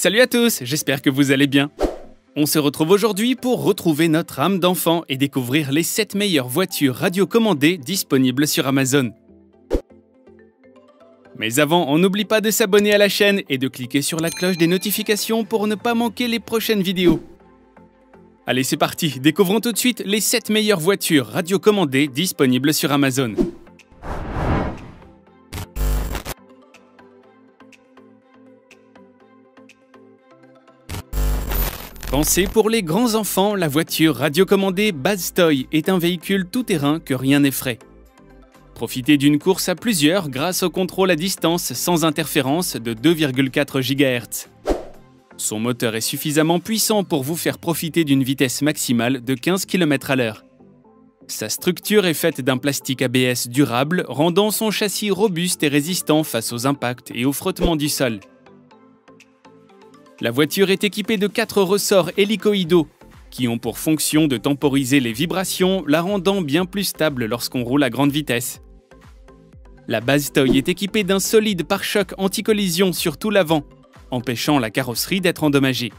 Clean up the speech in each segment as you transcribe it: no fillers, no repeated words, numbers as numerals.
Salut à tous, j'espère que vous allez bien. On se retrouve aujourd'hui pour retrouver notre âme d'enfant et découvrir les 7 meilleures voitures radiocommandées disponibles sur Amazon. Mais avant, on n'oublie pas de s'abonner à la chaîne et de cliquer sur la cloche des notifications pour ne pas manquer les prochaines vidéos. Allez, c'est parti, découvrons tout de suite les 7 meilleures voitures radiocommandées disponibles sur Amazon. Pensée pour les grands enfants, la voiture radiocommandée Buzz Toy est un véhicule tout-terrain que rien n'effraie. Profitez d'une course à plusieurs grâce au contrôle à distance sans interférence de 2,4 GHz. Son moteur est suffisamment puissant pour vous faire profiter d'une vitesse maximale de 15 km/h. Sa structure est faite d'un plastique ABS durable, rendant son châssis robuste et résistant face aux impacts et au frottement du sol. La voiture est équipée de 4 ressorts hélicoïdaux qui ont pour fonction de temporiser les vibrations, la rendant bien plus stable lorsqu'on roule à grande vitesse. La Buzz Toy est équipée d'un solide pare-choc anti-collision sur tout l'avant, empêchant la carrosserie d'être endommagée.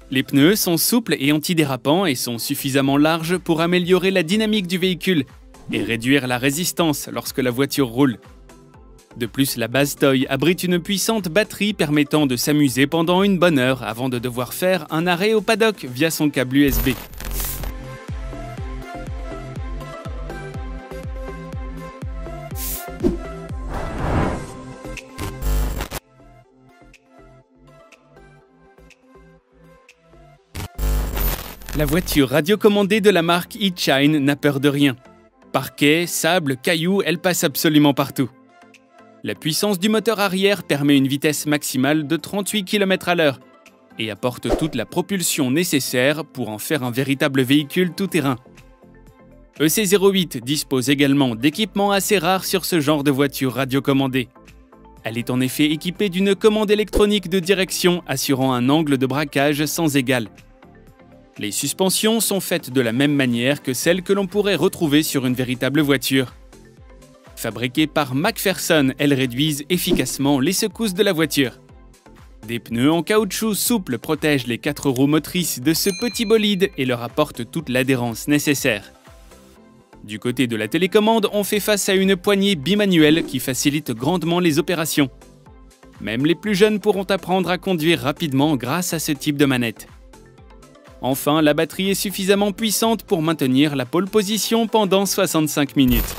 Les pneus sont souples et antidérapants et sont suffisamment larges pour améliorer la dynamique du véhicule et réduire la résistance lorsque la voiture roule. De plus, la Buzz Toy abrite une puissante batterie permettant de s'amuser pendant une bonne heure avant de devoir faire un arrêt au paddock via son câble USB. La voiture radiocommandée de la marque eShine n'a peur de rien. Parquet, sable, cailloux, elle passe absolument partout. La puissance du moteur arrière permet une vitesse maximale de 38 km/h et apporte toute la propulsion nécessaire pour en faire un véritable véhicule tout-terrain. EC08 dispose également d'équipements assez rares sur ce genre de voiture radiocommandée. Elle est en effet équipée d'une commande électronique de direction assurant un angle de braquage sans égal. Les suspensions sont faites de la même manière que celles que l'on pourrait retrouver sur une véritable voiture. Fabriquées par McPherson, elles réduisent efficacement les secousses de la voiture. Des pneus en caoutchouc souple protègent les 4 roues motrices de ce petit bolide et leur apportent toute l'adhérence nécessaire. Du côté de la télécommande, on fait face à une poignée bimanuelle qui facilite grandement les opérations. Même les plus jeunes pourront apprendre à conduire rapidement grâce à ce type de manette. Enfin, la batterie est suffisamment puissante pour maintenir la pole position pendant 65 minutes.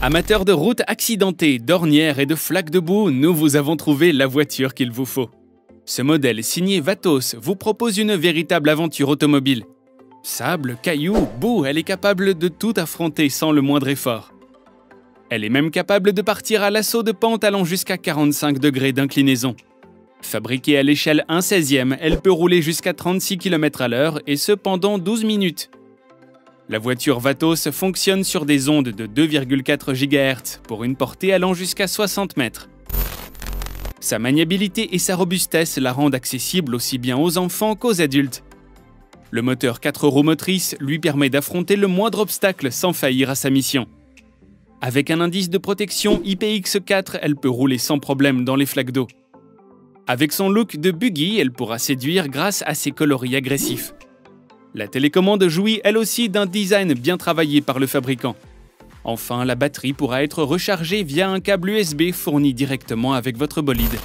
Amateurs de routes accidentées, d'ornières et de flaques de boue, nous vous avons trouvé la voiture qu'il vous faut. Ce modèle signé Vatos vous propose une véritable aventure automobile. Sable, cailloux, boue, elle est capable de tout affronter sans le moindre effort. Elle est même capable de partir à l'assaut de pentes allant jusqu'à 45 degrés d'inclinaison. Fabriquée à l'échelle 1/16e, elle peut rouler jusqu'à 36 km/h et ce pendant 12 minutes. La voiture Vatos fonctionne sur des ondes de 2,4 GHz pour une portée allant jusqu'à 60 mètres. Sa maniabilité et sa robustesse la rendent accessible aussi bien aux enfants qu'aux adultes. Le moteur 4 roues motrices lui permet d'affronter le moindre obstacle sans faillir à sa mission. Avec un indice de protection IPX4, elle peut rouler sans problème dans les flaques d'eau. Avec son look de buggy, elle pourra séduire grâce à ses coloris agressifs. La télécommande jouit elle aussi d'un design bien travaillé par le fabricant. Enfin, la batterie pourra être rechargée via un câble USB fourni directement avec votre bolide.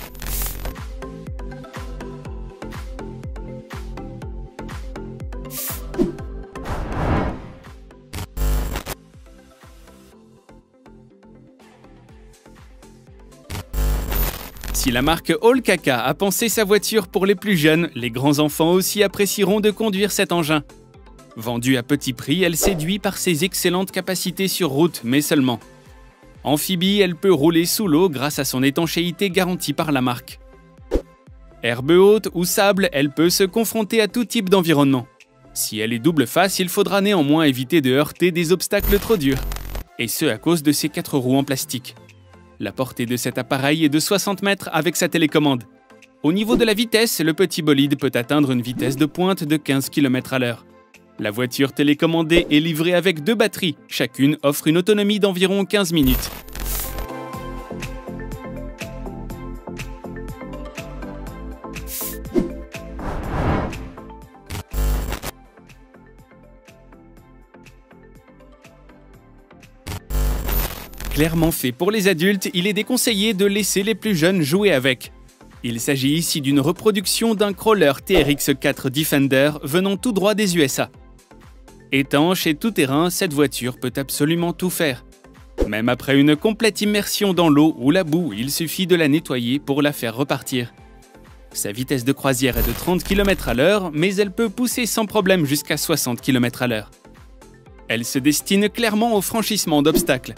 Si la marque All Caca a pensé sa voiture pour les plus jeunes, les grands enfants aussi apprécieront de conduire cet engin. Vendue à petit prix, elle séduit par ses excellentes capacités sur route, mais seulement. Amphibie, elle peut rouler sous l'eau grâce à son étanchéité garantie par la marque. Herbe haute ou sable, elle peut se confronter à tout type d'environnement. Si elle est double face, il faudra néanmoins éviter de heurter des obstacles trop durs. Et ce à cause de ses 4 roues en plastique. La portée de cet appareil est de 60 mètres avec sa télécommande. Au niveau de la vitesse, le petit bolide peut atteindre une vitesse de pointe de 15 km/h. La voiture télécommandée est livrée avec 2 batteries. Chacune offre une autonomie d'environ 15 minutes. Clairement fait pour les adultes, il est déconseillé de laisser les plus jeunes jouer avec. Il s'agit ici d'une reproduction d'un crawler TRX4 Defender venant tout droit des USA. Étanche et tout-terrain, cette voiture peut absolument tout faire. Même après une complète immersion dans l'eau ou la boue, il suffit de la nettoyer pour la faire repartir. Sa vitesse de croisière est de 30 km/h, mais elle peut pousser sans problème jusqu'à 60 km/h. Elle se destine clairement au franchissement d'obstacles.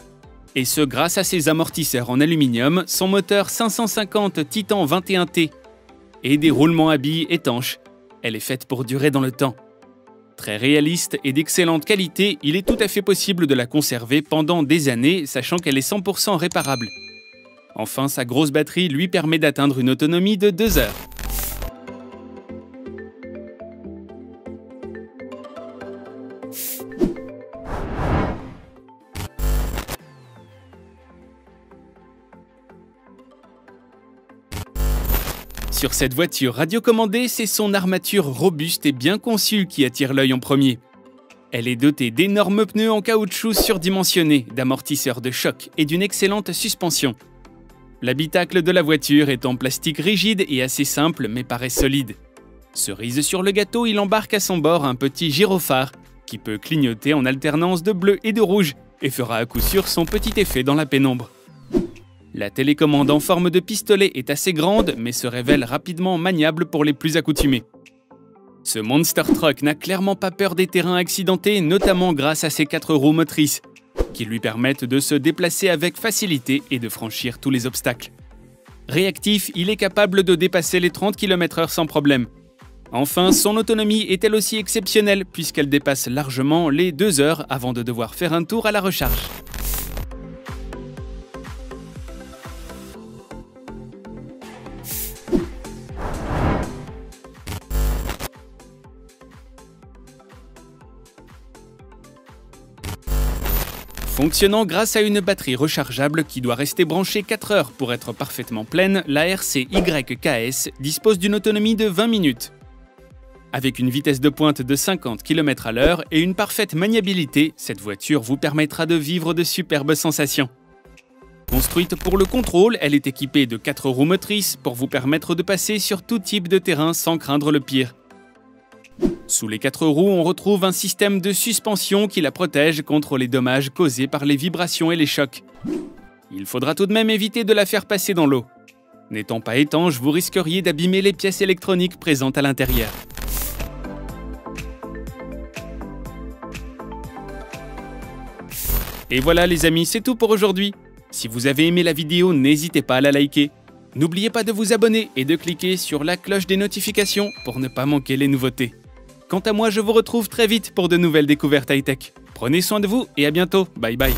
Et ce grâce à ses amortisseurs en aluminium, son moteur 550 Titan 21T et des roulements à billes étanches. Elle est faite pour durer dans le temps. Très réaliste et d'excellente qualité, il est tout à fait possible de la conserver pendant des années, sachant qu'elle est 100% réparable. Enfin, sa grosse batterie lui permet d'atteindre une autonomie de 2 heures. Sur cette voiture radiocommandée, c'est son armature robuste et bien conçue qui attire l'œil en premier. Elle est dotée d'énormes pneus en caoutchouc surdimensionnés, d'amortisseurs de choc et d'une excellente suspension. L'habitacle de la voiture est en plastique rigide et assez simple mais paraît solide. Cerise sur le gâteau, il embarque à son bord un petit gyrophare qui peut clignoter en alternance de bleu et de rouge et fera à coup sûr son petit effet dans la pénombre. La télécommande en forme de pistolet est assez grande, mais se révèle rapidement maniable pour les plus accoutumés. Ce Monster Truck n'a clairement pas peur des terrains accidentés, notamment grâce à ses 4 roues motrices, qui lui permettent de se déplacer avec facilité et de franchir tous les obstacles. Réactif, il est capable de dépasser les 30 km/h sans problème. Enfin, son autonomie est elle aussi exceptionnelle, puisqu'elle dépasse largement les 2 heures avant de devoir faire un tour à la recharge. Fonctionnant grâce à une batterie rechargeable qui doit rester branchée 4 heures pour être parfaitement pleine, la RC-YKS dispose d'une autonomie de 20 minutes. Avec une vitesse de pointe de 50 km/h et une parfaite maniabilité, cette voiture vous permettra de vivre de superbes sensations. Construite pour le contrôle, elle est équipée de 4 roues motrices pour vous permettre de passer sur tout type de terrain sans craindre le pire. Sous les 4 roues, on retrouve un système de suspension qui la protège contre les dommages causés par les vibrations et les chocs. Il faudra tout de même éviter de la faire passer dans l'eau. N'étant pas étanche, vous risqueriez d'abîmer les pièces électroniques présentes à l'intérieur. Et voilà les amis, c'est tout pour aujourd'hui. Si vous avez aimé la vidéo, n'hésitez pas à la liker. N'oubliez pas de vous abonner et de cliquer sur la cloche des notifications pour ne pas manquer les nouveautés. Quant à moi, je vous retrouve très vite pour de nouvelles découvertes high-tech. Prenez soin de vous et à bientôt. Bye bye.